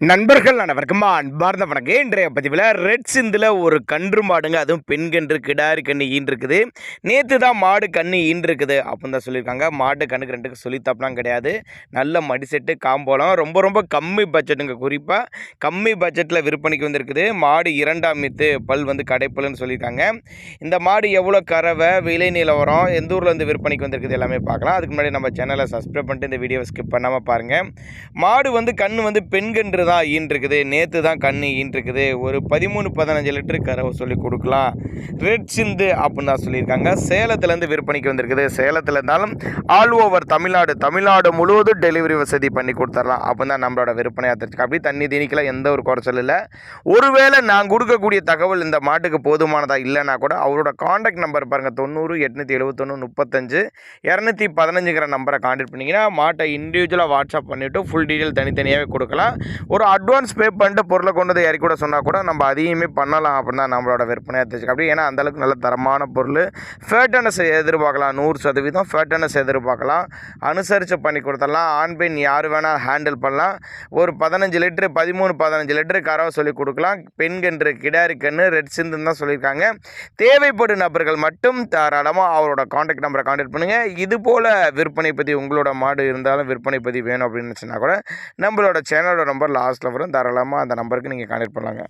நண்பர்கள் அனைவருக்கும் அன்பார்ந்த வணக்கம். இன்றைய பதிவில் ரெட் சிந்தில் ஒரு கன்று மாடுங்க, அதுவும் பெண் கன்று கிடாரி கன்று ஈன்றுருக்குது. நேற்று தான் மாடு கன்று ஈன்றுருக்குது அப்படின்னு தான் சொல்லியிருக்காங்க. மாடு கண்ணுக்கு ரெண்டுக்கு சொல்லித்தப்பலாம் கிடையாது. நல்ல மடிசெட்டு காம்போலம், ரொம்ப ரொம்ப கம்மி பட்ஜெட்டுங்க. குறிப்பாக கம்மி பட்ஜெட்டில் விற்பனைக்கு வந்துருக்குது. மாடு 2ஆம் மீத்து பல் கடைப்பல்னு சொல்லியிருக்காங்க. இந்த மாடு எவ்வளோ கறவை, விலை நிலவரம், எந்த ஊரில் வந்து விற்பனைக்கு வந்திருக்குது எல்லாமே பார்க்கலாம். அதுக்கு முன்னாடி நம்ம சேனலை சப்ஸ்கிரைப் பண்ணிட்டு இந்த வீடியோவை ஸ்கிப் பண்ணாமல் பாருங்கள். மாடு கன்று பெண் கன்று தான் ஈன்றுருக்குது. நேற்று தான் கன்று ஈன்றுருக்குது. ஒரு 13-15 லிட்டரு கறவை சொல்லி கொடுக்கலாம். ரெட் சிந்து அப்படின்னு தான் சொல்லியிருக்காங்க. சேலத்துலேருந்து விற்பனைக்கு வந்திருக்குது. சேலத்தில் இருந்தாலும் ஆல் ஓவர் தமிழ்நாடு முழுவதும் டெலிவரி வசதி பண்ணி கொடுத்துடலாம் அப்படின்னு தான் நம்மளோட விற்பனையாக தெரிஞ்சுக்க. அப்படி தண்ணி தீனிக்கெல்லாம் எந்த ஒரு குறைச்சல் இல்லை. ஒருவேளை நான் கொடுக்கக்கூடிய தகவல் இந்த மாட்டுக்கு போதுமானதாக இல்லைன்னா கூட அவரோட காண்டாக்ட் நம்பர் பாருங்கள், 90 871 35 215ங்கிற நம்பரை காண்டாக்ட் பண்ணிங்கன்னா மாட்டை இண்டிவிஜுவலாக வாட்ஸ்அப் பண்ணிவிட்டு ஃபுல் டீட்டெயில் தனித்தனியாகவே கொடுக்கலாம். ஒரு அட்வான்ஸ் பே பண்ணிட்டு பொருளை கொண்டு வந்து இறக்கி கூட சொன்னால் கூட நம்ம அதையுமே பண்ணலாம் அப்படின்னு தான் நம்மளோட விற்பனையாக தெரிஞ்சுக்க. அப்படி ஏன்னா அந்தளவுக்கு நல்ல தரமான பொருள். ஃபேட்டனஸ் எதிர்பார்க்கலாம், 100% ஃபேட்டனஸ் எதிர்பார்க்கலாம். அனுசரித்து பண்ணி கொடுத்துடலாம். ஆண் பெண் யார் வேணால் ஹேண்டில் பண்ணலாம். ஒரு 15 லிட்டரு 13-15 லிட்டரு கறவை சொல்லி கொடுக்கலாம். பெண் கன்று கிடாரி கன்று ரெட் சிந்துன்னு தான் சொல்லியிருக்காங்க. தேவைப்படும் நபர்கள் மட்டும் தாராளமாக அவரோட காண்டாக்ட் நம்பரை காண்டாக்ட் பண்ணுங்கள். இது போல் விற்பனை பற்றி உங்களோட மாடு இருந்தாலும் விற்பனை பற்றி வேணும் அப்படின்னு சொன்னால் கூட நம்மளோட சேனலோட நம்பர் லாஸ்ட்டில் வரும். தாராளமாக அந்த நம்பருக்கு நீங்கள் காண்டாக்ட் பண்ணலாங்க.